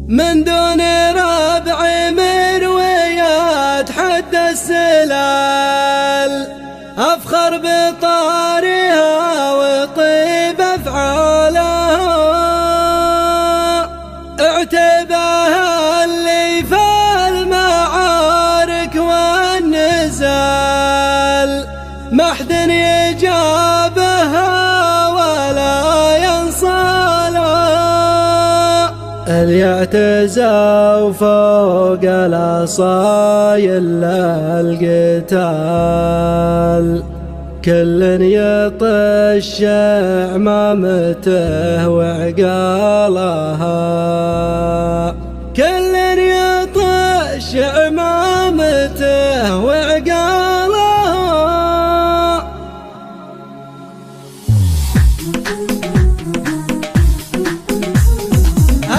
من دون ربع مرويات حد السلال، أفخر بطارها وطيب أفعالها، اعتباها اللي في المعارك والنزال، ما حد يجابها ولا ينصالها، اللي اعتزوا فوق الأصايل القتال، كل يطش عمامته وعقالها، كل يطش عمامته وعقالها.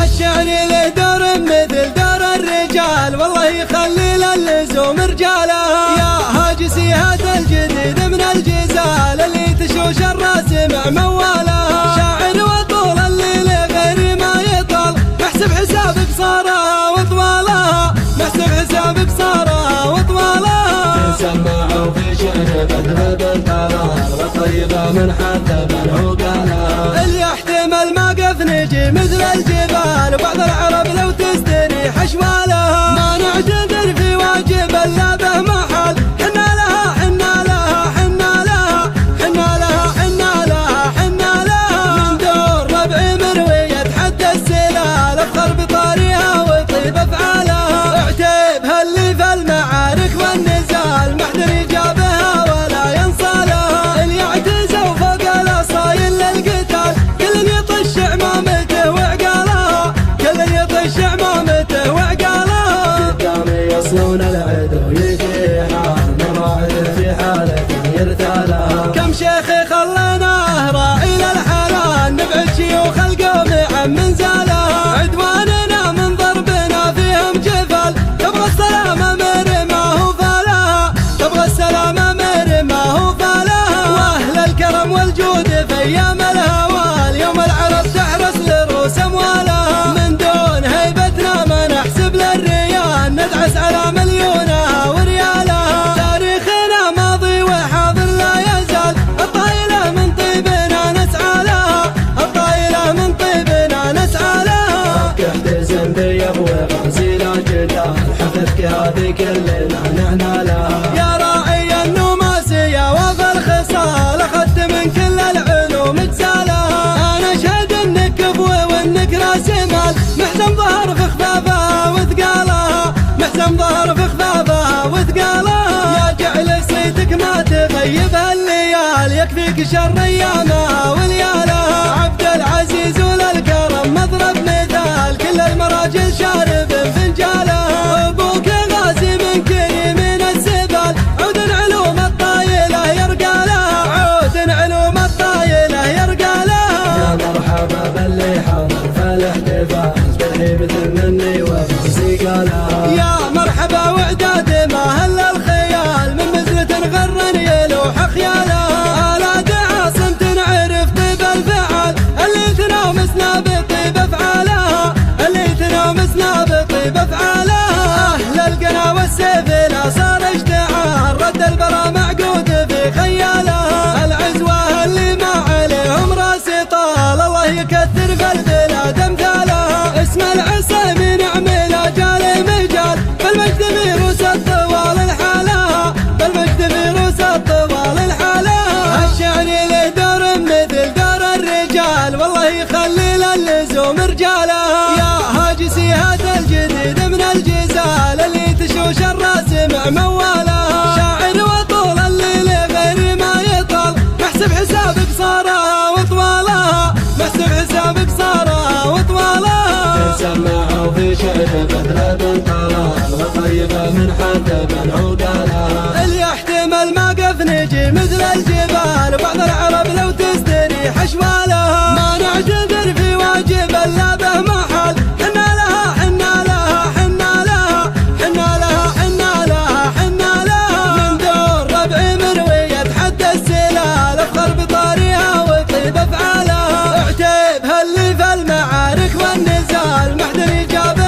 الشعر له دور مثل دور الرجال، والله يخلي للزوم رجالها، يا هاجسي هذا الجديد من الجزال، اللي تشوش الراس مع موالها، شاعر وطول الليل غير ما يطال، محسب حساب قصارها وطوالها، محسب حساب قصارها وطوالها، تسمعوا في شعر بدر بالقرار، والطيبة من حتى بالعقالها، اللي يحتمل ما قف نجي مثل الجبال، وبعض العرب لو تستريح اشوالها، ما نعتذر في واجب الا به محل، حنا لها حنا لها حنا لها حنا لها حنا لها حنا لها، من دور ربع مروية حد السلال، افخر بطاريها وطيب افعالها، اعتبها اللي في المعارك والنزال، ما حد يجابها ولا ينصالها، اللي يعتزوا فوق الاصايل للقتال، كل يطش عمامته وعقالها، كل يطش عمامته وعقالها، قدام يصلون العدو يجي حال، من راعد في حالة يرتالها، كم شيخ خلناه راعي للحلال، نبعد شيوخ القوم عن منزالها، عدواننا من ضربنا فيهم جفال، تبغى السلامة مر ما هو فالها، تبغى السلامة مر ما هو فالها، واهل الكرم والجود في ايام الهوى، اليوم العرب تحرس لرؤوس اموالها، من دون هيبتنا ما نحسب للريال، ندعس على مليونها وريالها، تاريخنا ماضي وحاضر لا يزال، الطايلة من طيبنا نسعى لها، الطايلة من طيبنا نسعى لها، احتزم بيبوي غازي لا جدال، حفظك هذه كلنا نعنى لها، يا راعي النماسية وفي الخصال، اخذت من كل العلوم اجزالها، انا اشهد انك كفوة وانك راس مال، محزم ظهر في خفافها وثقالها، محزم ظهر في خفافها وثقالها، يا جعل صيتك ما تغيبها الليال، يكفيك شر ايامها وليالها، عبد العزيز وللكرم مضرب مثال، كل المراجل شارب فنجالها، ابوك غازي من كريمين السبال، عود علوم الطايلة يرقالها، عود علوم الطايلة يرقالها، يا مرحبا باللي حضر في الاحتفال، بالهيبة مني وفوزي قالها، يا مرحبا وعداد ما هل الخيال، من مزلة غر يلوح خيالها، آلات عاصم تنعرف طيب الفعال، اللي تنامسنا بطيب افعالها، اللي تنامسنا بطيب افعالها، اهل القنا والسيف لا صار اشتعال، رد البرا معقود في خيالها، العزوة اللي ما عليهم راس طال، الله يكثر في البلاد امثالها، اسم العصا من عمل جال مجال، بالمجد في روس الطوال الحالة، بالمجد في روس الطوال الحالة، الشعر له دور مثل دور الرجال، والله يخلي للزوم رجالها، يا هاجسي هذا الجديد من الجزال، اللي تشوش الراس مع موالها، شاعر وطول الليل غير ما يطال، محسب حساب قصارها وطوالها، محسب حساب قصارها وطوالها، تسمعوا في شعر بدر بالقرار، والطيبة من حتى بالعقالها، اللي يحتمل ما قف نجي مثل الجبال، وبعض العرب لو تستريح اشوالها، ما نعتذر في واجب الا به محل، حنا لها حنا لها حنا لها حنا لها حنا لها حنا لها، من دور ربع مروية حد السلال، افخر بطاريها وطيب افعالها، اعتبها اللي في المعارك والنزال، ما حد يجابها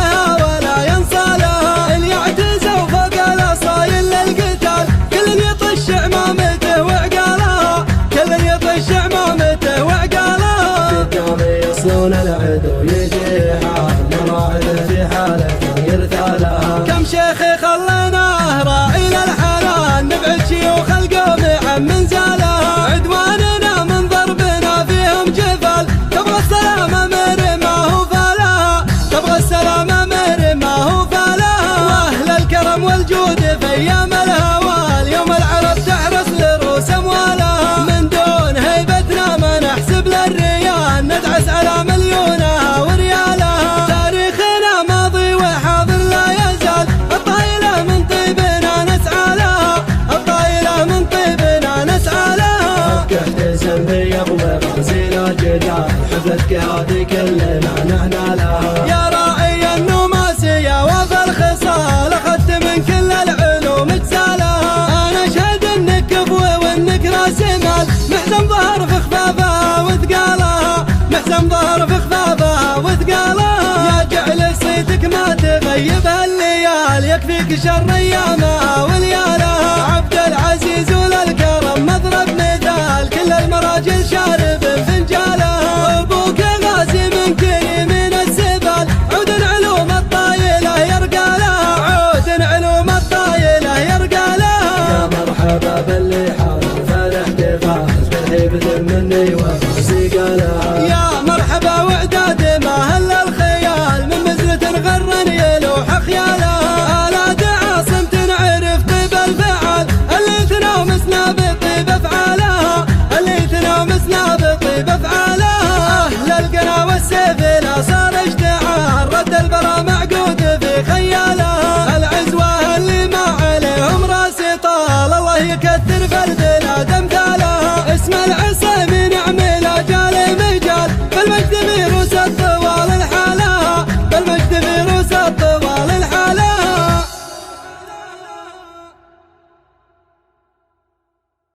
يجي حال مراعد في حالة يرثالها. كم شيخ خلناه راعي للحلال نبعد شيوخ القوم عن منزلها. عدواننا من ضربنا فيهم جفال تبغى السلام امر ما هو فالها. تبغى السلام امر ما هو فالها. واهل الكرم والجود في ايام الهوى اليوم العرب تحرس لرؤوس اموالها. من دون هيبتنا ما نحسب للريال ندعس على مليونها وريالها. تاريخنا ماضي وحاضر لا يزال الطايلة من طيبنا نسعى لها. الطايلة من طيبنا نسعى لها. حق احتسم بيض غسيل الجدال حفلتك هذه كلنا نعنالها. يا راعي النماسية وفي الخصال اخذت من كل العلوم اجزالها. انا اشهد انك كفو وانك راس مال محزم ظهر في خفافها وثقالها. محزم ظهر في خفافها وثقالها. يا جعل صيتك ما تغيب هالليال يكفيك شر ايامها وليالها. عبد العزيز وللكرم مضرب مثال كل المراجل شارب فنجالها. ابوك غازي من كريمين السبال عود علوم الطايلة يرقى لها. عود علوم الطايلة يرقى لها. يا مرحبا باللي حاضر فالاحتفال بالهيبة مني وفرسي قالها. يا مرحبا وعداد ما هل الخيال من مزرة غرن يلوح خيالها. آلات عاصم تنعرف طيب الفعال اللي تنامسنا بطيب افعالها. اللي تنامسنا بطيب افعالها. اهل القنا والسيف لا صار